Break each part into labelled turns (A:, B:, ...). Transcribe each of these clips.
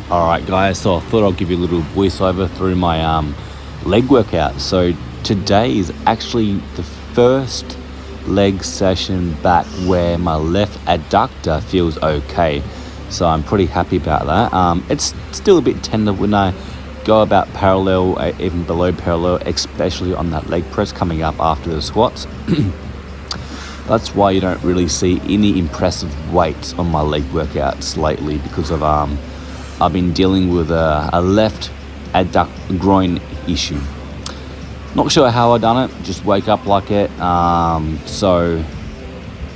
A: Alright guys, so I thought I'll give you a little voiceover through my leg workout. So today is actually the first leg session back where my left adductor feels okay. So I'm pretty happy about that. It's still a bit tender when I go about parallel, even below parallel, especially on that leg press coming up after the squats. That's why you don't really see any impressive weights on my leg workouts lately, because of I've been dealing with a left adduct groin issue. Not sure how I done it, just wake up like it,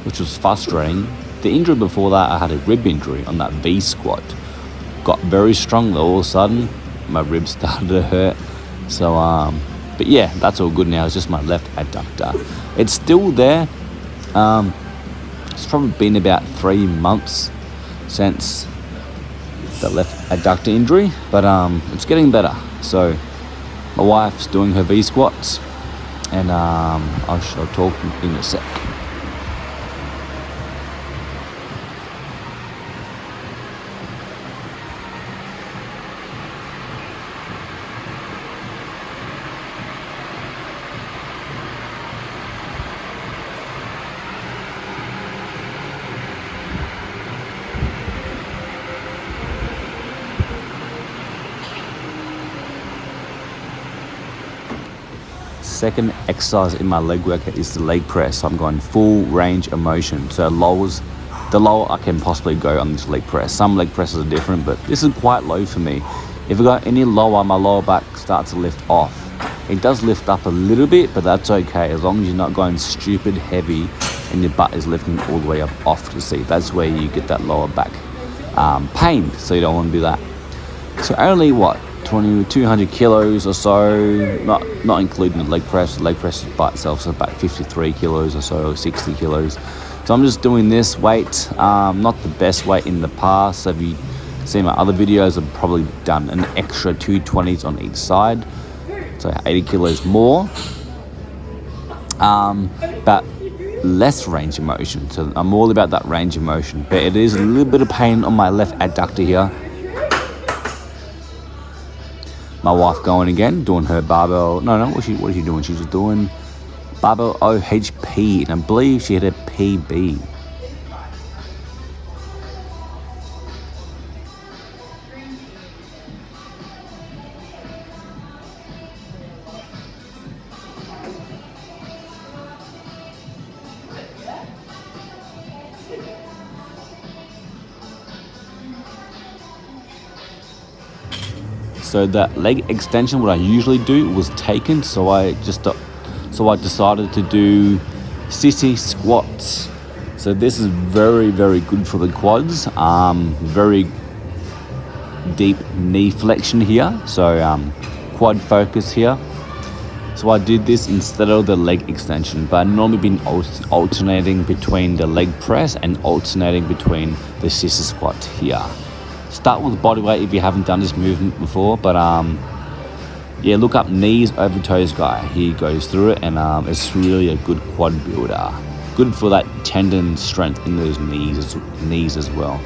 A: which was frustrating. The injury before that, I had a rib injury on that V squat. Got very strong though, all of a sudden, my ribs started to hurt. So, but yeah, that's all good now, it's just my left adductor. It's still there. It's probably been about 3 months since the left adductor injury, but it's getting better. So my wife's doing her V squats, and I'll talk in a sec. Second exercise in my leg workout is the leg press. So I'm going full range of motion. So the lower I can possibly go on this leg press. Some leg presses are different, but this is quite low for me. If I go any lower, my lower back starts to lift off. It does lift up a little bit, but that's okay as long as you're not going stupid heavy and your butt is lifting all the way up off the seat. That's where you get that lower back pain. So you don't want to do that. So only 200 kilos or so, not including the leg press. The leg press by itself is about 53 kilos or so, or 60 kilos. So I'm just doing this weight, not the best weight in the past. So if you see my other videos, I've probably done an extra 220s on each side, so 80 kilos more, but less range of motion. So I'm all about that range of motion, but it is a little bit of pain on my left adductor here. My wife going again, doing her barbell. What is she doing? She's just doing barbell OHP, and I believe she had a PB. So that leg extension, what I usually do, was taken. So I decided to do sissy squats. So this is very, very good for the quads. Very deep knee flexion here. So quad focus here. So I did this instead of the leg extension, but I've normally been alternating between the leg press and alternating between the sissy squat here. Start with body weight if you haven't done this movement before, but yeah, look up knees over toes guy. He goes through it, and it's really a good quad builder. Good for that tendon strength in those knees as well.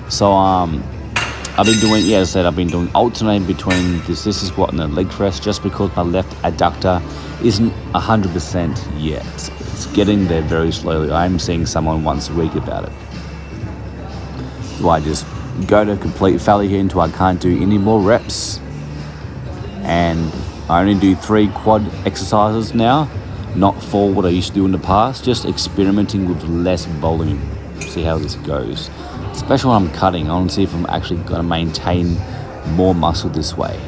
A: So I've been doing alternating between the sissy squat and the leg press, just because my left adductor isn't 100% yet. It's getting there very slowly. I'm seeing someone once a week about it. So I just go to complete failure here until I can't do any more reps, and I only do 3 quad exercises now, not 4 what I used to do in the past. Just experimenting with less volume, see how this goes, especially when I'm cutting. I want to see if I'm actually going to maintain more muscle this way.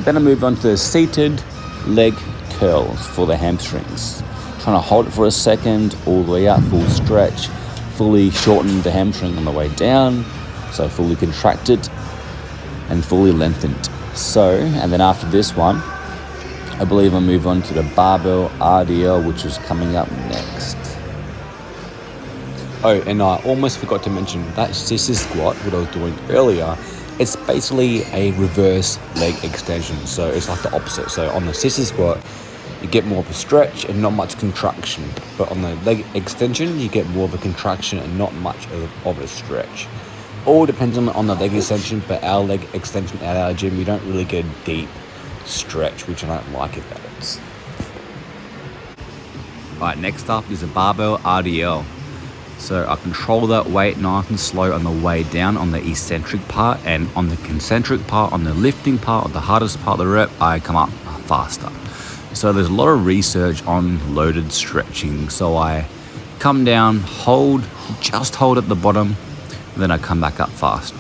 A: Then I move on to the seated leg curls for the hamstrings. Trying to hold it for a second, all the way up, full stretch, fully shorten the hamstring on the way down, so fully contracted and fully lengthened. So, and then after this one, I believe I'll move on to the barbell RDL, which is coming up next. Oh, and I almost forgot to mention that sissy squat, what I was doing earlier, it's basically a reverse leg extension. So it's like the opposite. So on the sissy squat, you get more of a stretch and not much contraction. But on the leg extension, you get more of a contraction and not much of a stretch. All depends on the leg extension, but our leg extension at our gym, we don't really get a deep stretch, which I don't like about it. Alright, next up is a barbell RDL. So I control that weight nice and slow on the way down on the eccentric part, and on the concentric part, on the lifting part, or the hardest part of the rep, I come up faster. So there's a lot of research on loaded stretching. So I come down, just hold at the bottom, and then I come back up fast.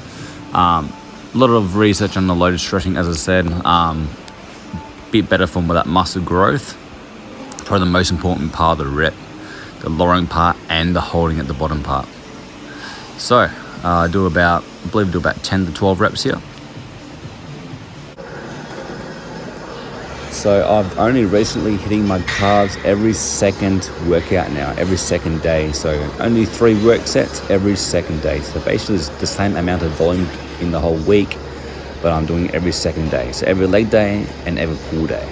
A: A lot of research on the loaded stretching, as I said, bit better for that muscle growth. Probably the most important part of the rep, the lowering part and the holding at the bottom part. So I believe I do about 10 to 12 reps here. So I've only recently hitting my calves every second workout now, every second day. So only 3 work sets every second day. So basically it's the same amount of volume in the whole week, but I'm doing it every second day. So every leg day and every pull day.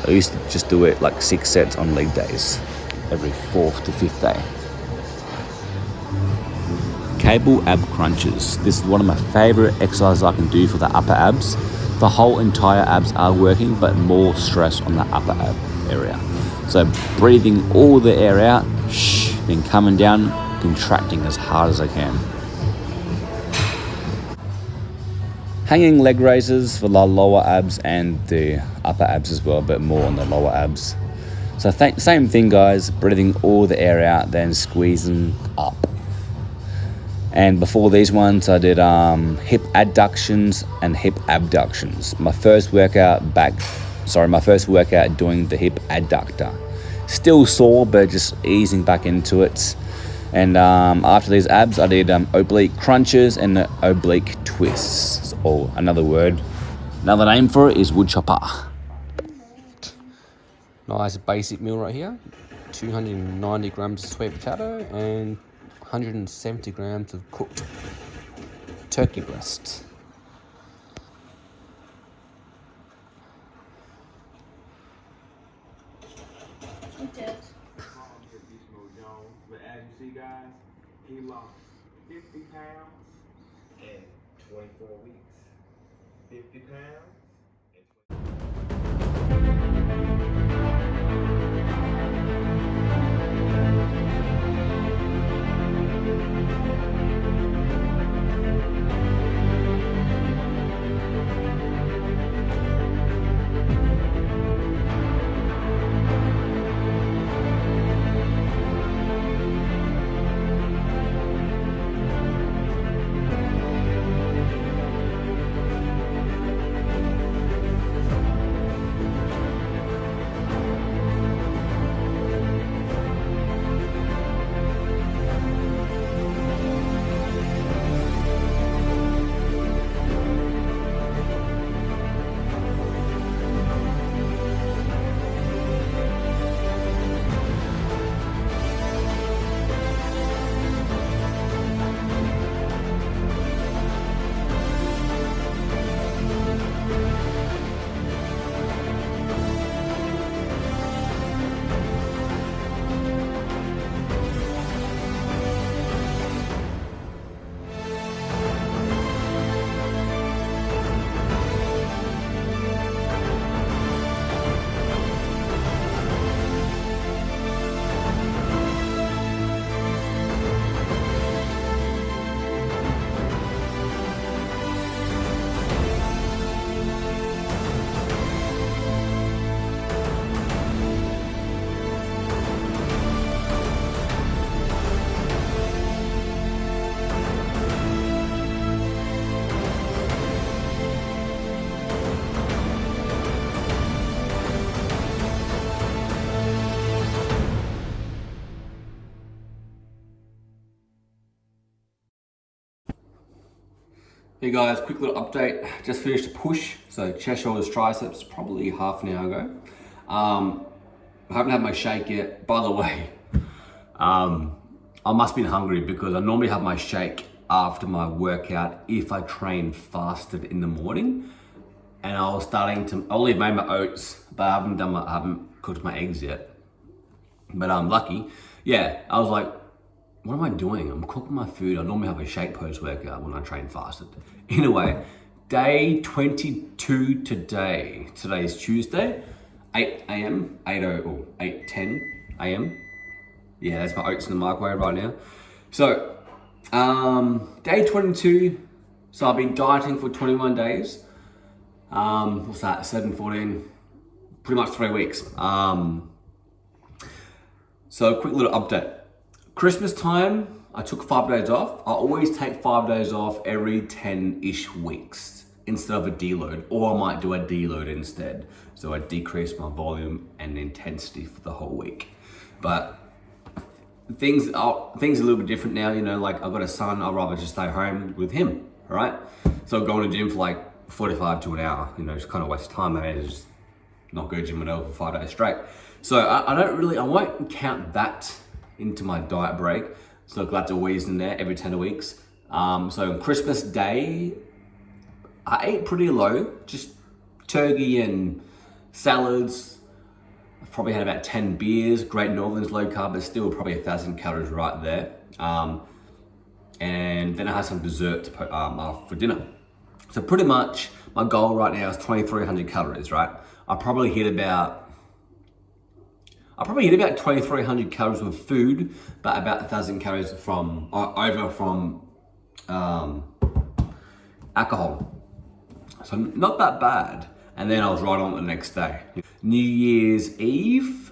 A: I used to just do it like 6 sets on leg days, every 4th to 5th day. Cable ab crunches. This is one of my favorite exercises I can do for the upper abs. The whole entire abs are working, but more stress on the upper ab area. So breathing all the air out, then coming down, contracting as hard as I can. Hanging leg raises for the lower abs and the upper abs as well, but more on the lower abs. So same thing, guys, breathing all the air out, then squeezing up. And before these ones, I did hip adductions and hip abductions. My first workout doing the hip adductor. Still sore, but just easing back into it. And after these abs, I did oblique crunches and oblique twists. Or another name for it is woodchopper. Nice basic meal right here. 290 grams of sweet potato and 170 grams of cooked turkey breast.
B: But as
C: you see, guys, he lost 50 pounds in 24 weeks. 50 pounds.
A: Hey guys, quick little update. Just finished a push, so chest, shoulders, triceps, probably half an hour ago. I haven't had my shake yet. By the way, I must have been hungry because I normally have my shake after my workout if I train fasted in the morning. and I was starting to. I only made my oats, but I haven't cooked my eggs yet. But I'm lucky. Yeah, I was like, what am I doing? I'm cooking my food. I normally have a shake post-workout when I train fasted. Anyway, day 22 today. Today's Tuesday, 8 a.m., 8:10 a.m. Yeah, that's my oats in the microwave right now. So, day 22. So I've been dieting for 21 days. What's that? 7, 14, pretty much 3 weeks. So quick little update. Christmas time, I took 5 days off. I always take 5 days off every 10-ish weeks instead of a deload, or I might do a deload instead. So I decrease my volume and intensity for the whole week. But things are a little bit different now, you know, like I've got a son, I'd rather just stay home with him, all right? So going to the gym for like 45 to an hour, you know, it's kind of waste of time. I mean, it's just not go to gym for 5 days straight. So I won't count that into my diet break. So that's always in there every 10 weeks. So on Christmas Day, I ate pretty low, just turkey and salads. I probably had about 10 beers. Great Northern's low carb, but still probably 1,000 calories right there. And then I had some dessert for dinner. So pretty much my goal right now is 2,300 calories, right? I probably hit about 2,300 calories with food, but about 1,000 calories from alcohol. So not that bad. And then I was right on the next day. New Year's Eve,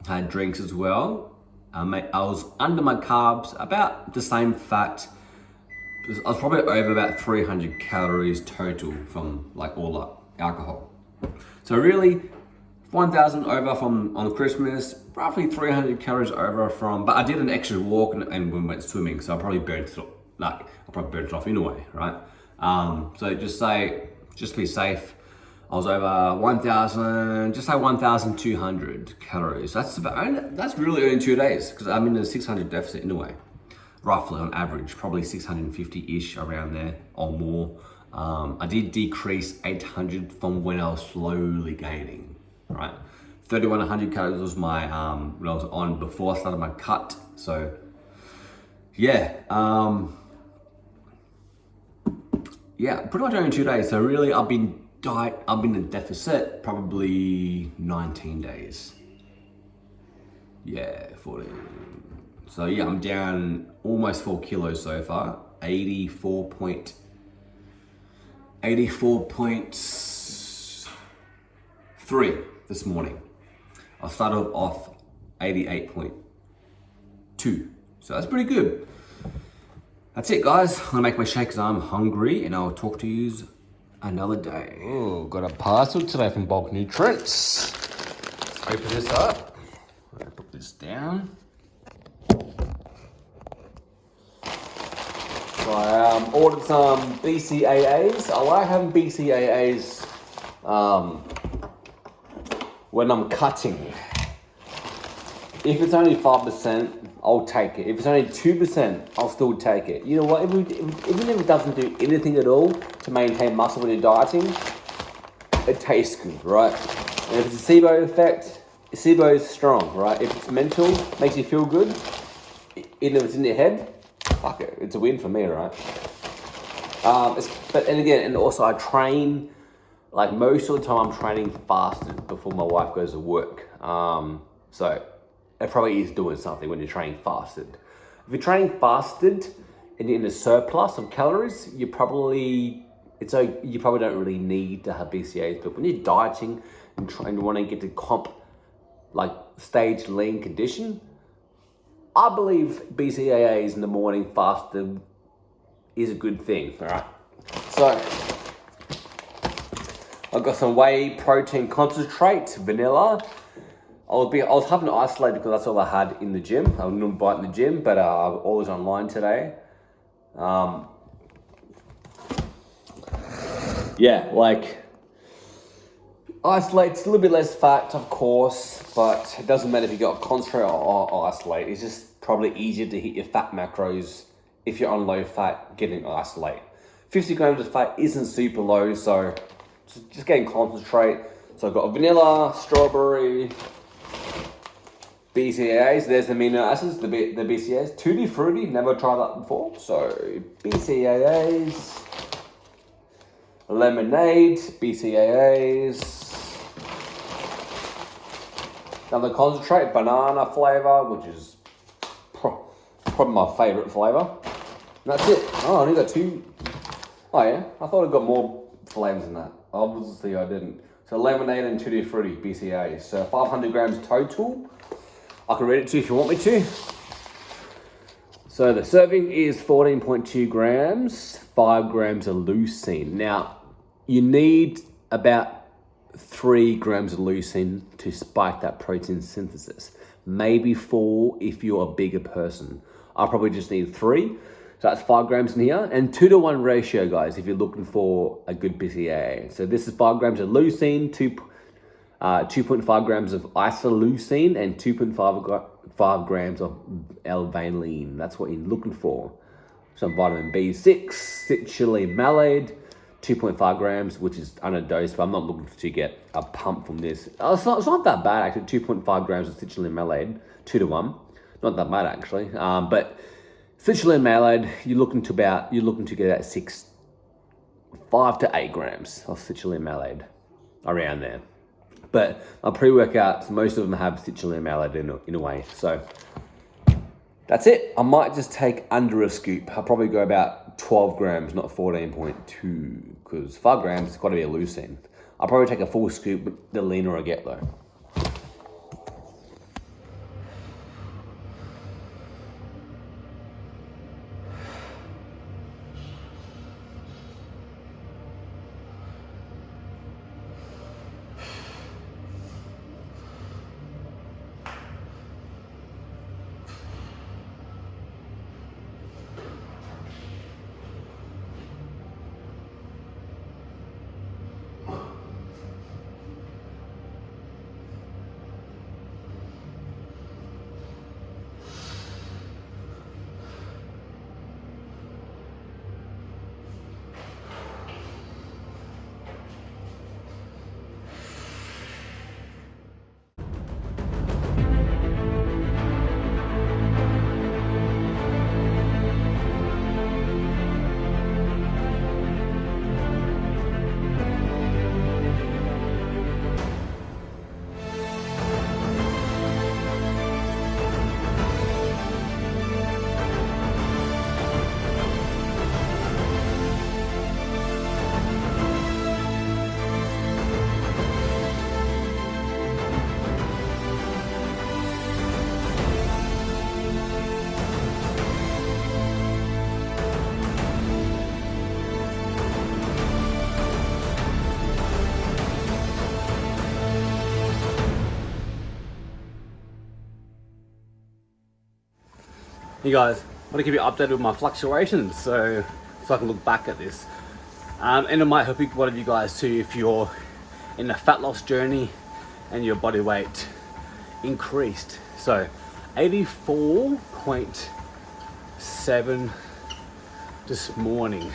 A: I had drinks as well. I was under my carbs, about the same fat. I was probably over about 300 calories total from like all the alcohol. So really, 1,000 over on Christmas, roughly 300 calories over but I did an extra walk and we went swimming, so I probably burnt it off in a way, right? So just be safe. I was over 1,000, just say 1,200 calories. That's really only 2 days, because I'm in a 600 deficit in a way, roughly on average, probably 650-ish around there or more. I did decrease 800 from when I was slowly gaining, right? 3,100 calories was my, when I was on before I started my cut. So yeah, pretty much only 2 days. So really I've been in deficit probably 19 days. Yeah, 14. So yeah, I'm down almost 4 kilos so far, 84.3 this morning. I started off 88.2. So that's pretty good. That's it, guys. I'm gonna make my shake because I'm hungry, and I'll talk to you another day. Oh, got a parcel today from Bulk Nutrients. Let's open this up. I'm gonna put this down. So I ordered some BCAAs. I like having BCAAs when I'm cutting. If it's only 5%, I'll take it. If it's only 2%, I'll still take it. You know what, even if it doesn't do anything at all to maintain muscle when you're dieting, it tastes good, right? And if it's a SIBO effect, SIBO is strong, right? If it's mental, makes you feel good, even if it's in your head, fuck it, it's a win for me, right? And also I train, like most of the time I'm training fasted before my wife goes to work. So it probably is doing something when you're training fasted. If you're training fasted and you're in a surplus of calories, you probably don't really need to have BCAAs. But when you're dieting and trying to want to get to comp, like stage lean condition, I believe BCAAs in the morning fasted is a good thing, all right? So I've got some whey protein concentrate, vanilla. I was having to isolate because that's all I had in the gym. I didn't buy it in the gym, but I ordered online today. Isolate, it's a little bit less fat, of course, but it doesn't matter if you got concentrate or isolate. It's just probably easier to hit your fat macros if you're on low fat, getting isolate. 50 grams of fat isn't super low, so just getting concentrate. So I've got vanilla, strawberry, BCAAs. There's the amino acids, the BCAAs. Tutti Frutti, never tried that before. So BCAAs, lemonade, BCAAs. Now the concentrate, banana flavor, which is probably my favorite flavor. And that's it. Oh, I only got 2. Oh yeah, I thought it got more flavors than that. Obviously I didn't. So lemonade and Tutti Frutti BCAAs. So 500 grams total. I can read it to you if you want me to. So the serving is 14.2 grams, 5 grams of leucine. Now, you need about 3 grams of leucine to spike that protein synthesis. Maybe 4 if you're a bigger person. I probably just need 3. So that's 5 grams in here. And 2-to-1 ratio, guys, if you're looking for a good BCAA. So this is 5 grams of leucine, 2.5 grams of isoleucine, and 2.5 grams of L-valine. That's what you're looking for. Some vitamin B6, citrulline malate, 2.5 grams, which is underdosed, but I'm not looking to get a pump from this. It's not that bad, actually. 2.5 grams of citrulline malate, 2-to-1. Not that bad, actually. But citrulline malate, you're looking to get at 5 to 8 grams of citrulline malate, around there. But my pre-workouts, most of them have citrulline malate in a way. So that's it. I might just take under a scoop. I'll probably go about 12 grams, not 14.2, because 5 grams has got to be a leucine. I'll probably take a full scoop, the leaner I get though. Hey guys, I want to keep you updated with my fluctuations so I can look back at this. And it might help one of you guys too if you're in a fat loss journey and your body weight increased. So 84.7 this morning.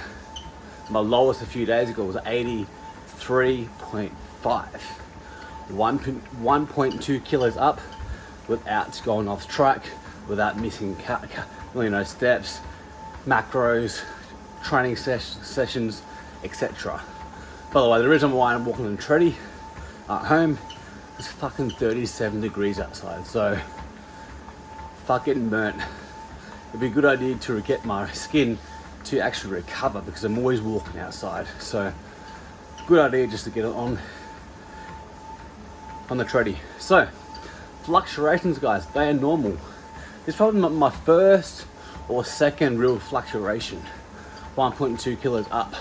A: My lowest a few days ago was 83.5. 1.2 kilos up without going off track, without missing steps, macros, training sessions, etc. By the way, the reason why I'm walking on the treadie at home is fucking 37 degrees outside, so fucking burnt. It'd be a good idea to get my skin to actually recover because I'm always walking outside. So good idea just to get it on the treadie. So fluctuations, guys, they are normal. This is probably my first or second real fluctuation. 1.2 kilos up.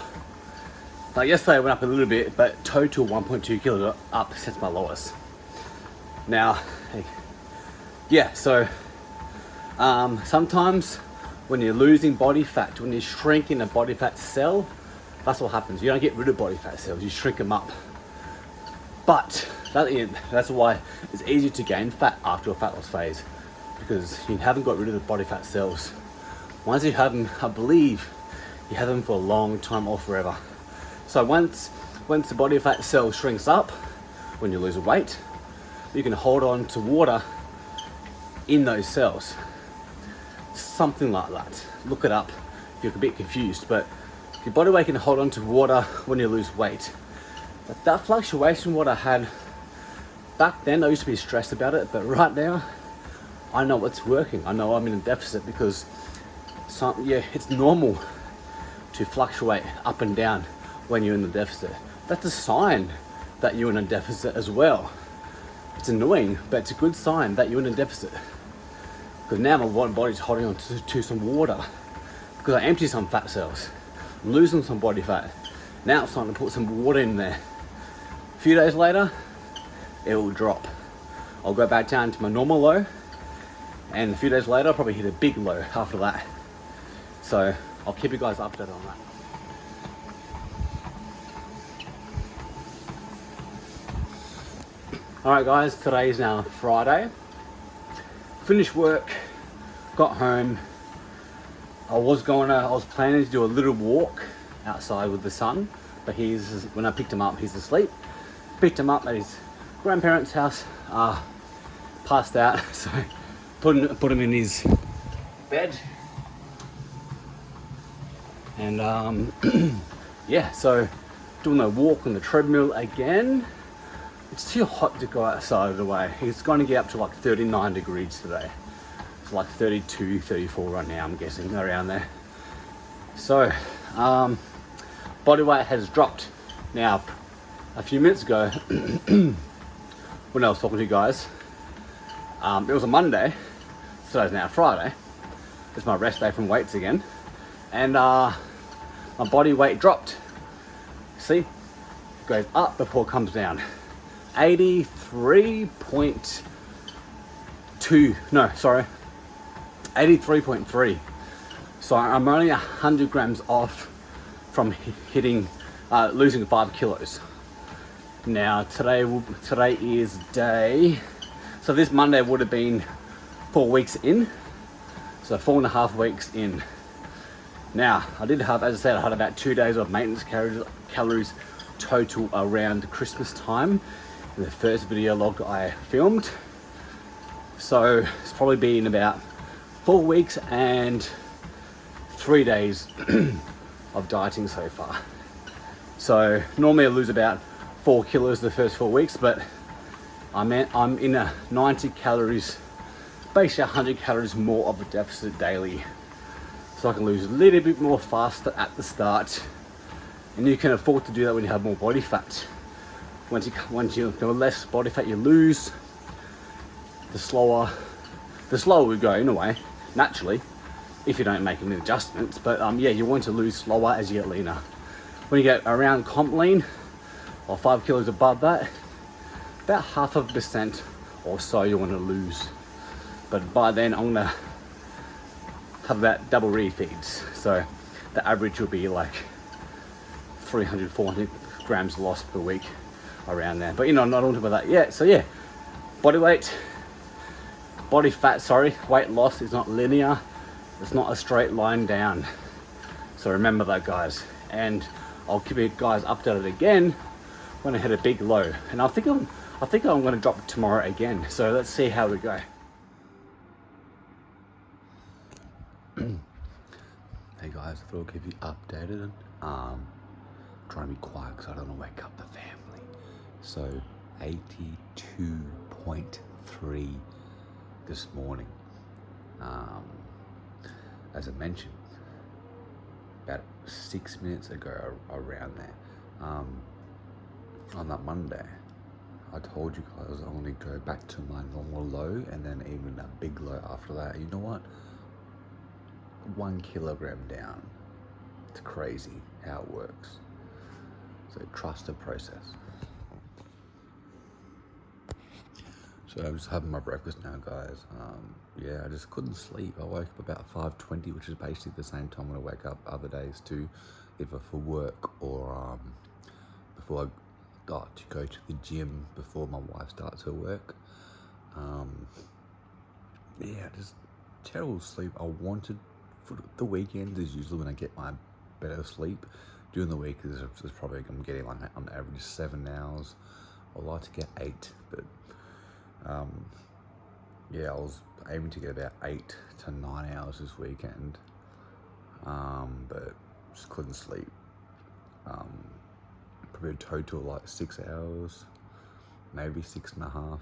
A: Now yesterday I went up a little bit, but total 1.2 kilos up since my lowest. Now, yeah, so sometimes when you're losing body fat, when you're shrinking a body fat cell, that's what happens. You don't get rid of body fat cells, you shrink them up. But that's why it's easier to gain fat after a fat loss phase, because you haven't got rid of the body fat cells. Once you have them, I believe you have them for a long time or forever. So once once the body fat cell shrinks up, when you lose weight, you can hold on to water in those cells. Something like that. Look it up if you're a bit confused, but your body weight can hold on to water when you lose weight. But that fluctuation, what I had back then, I used to be stressed about it, but right now, I know it's working. I know I'm in a deficit because it's normal to fluctuate up and down when you're in the deficit. That's a sign that you're in a deficit as well. It's annoying, but it's a good sign that you're in a deficit. Because now my body's holding on to some water because I empty some fat cells. I'm losing some body fat. Now it's time to put some water in there. A few days later, it will drop. I'll go back down to my normal low, and a few days later I'll probably hit a big low after that. So I'll keep you guys updated on that. Alright guys, today is now Friday. Finished work, got home. I was planning to do a little walk outside with the son, but when I picked him up, he's asleep. Picked him up at his grandparents' house, passed out, so put him in his bed. And yeah, so doing a walk on the treadmill again. It's too hot to go outside of the way. It's going to get up to like 39 degrees today. It's like 32, 34 right now, I'm guessing, around there. So, body weight has dropped. Now, a few minutes ago, when I was talking to you guys, it was a Monday. Today's now Friday. It's my rest day from weights again. And my body weight dropped. See? It goes up before it comes down. 83.3. So I'm only 100 grams off from losing 5 kilos. Now today is so this Monday would have been 4 weeks in, so 4.5 weeks in. Now I did have, as I said, I had about 2 days of maintenance calories total around Christmas time. The first video log I filmed. So it's probably been about 4 weeks and 3 days of dieting so far. So normally I lose about 4 kilos the first 4 weeks, but I'm in a 90 calories, basically 100 calories more of a deficit daily. So I can lose a little bit more faster at the start. And you can afford to do that when you have more body fat. The less body fat you lose, the slower we go in a way, naturally, if you don't make any adjustments. But yeah, you want to lose slower as you get leaner. When you get around comp lean, or 5 kilos above that, about 0.5% or so you want to lose. But by then I'm gonna have about double refeeds. So the average will be like 300, 400 grams lost per week, around there. But you know, I'm not talking about that yet. So yeah, body fat, weight loss is not linear. It's not a straight line down. So remember that, guys. And I'll keep you guys updated again when I hit a big low. And I think I'm going to drop it tomorrow again. So let's see how we go. Hey guys, I thought I'd keep you updated. Trying to be quiet because I don't want to wake up the family. So 82.3 this morning. As I mentioned, about 6 minutes ago, around there, on that Monday, I told you guys I'm going to go back to my normal low and then even a big low after that. You know what? 1 kilogram down. It's crazy how it works. So trust the process. So I'm just having my breakfast now, guys. Yeah, I just couldn't sleep. I woke up about 5:20, which is basically the same time when I wake up other days too, either for work or before I got to go to the gym before my wife starts her work. Yeah, just terrible sleep. I wanted, for the weekend is usually when I get my better sleep, during the week is probably I'm getting like on average 7 hours. I'd like to get 8, but yeah, I was aiming to get about 8 to 9 hours this weekend, but just couldn't sleep. Probably a total of like 6 hours, maybe 6.5,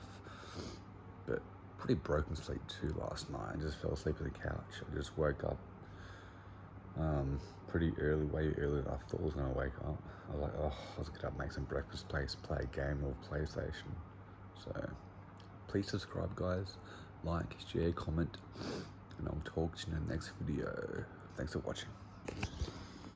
A: but pretty broken sleep too last night. I just fell asleep on the couch. I just woke up pretty early, way earlier than I thought I was going to wake up. I was like, oh, I was going to get up, make some breakfast, play a game or PlayStation. So please subscribe, guys, like, share, comment, and I'll talk to you in the next video. Thanks for watching.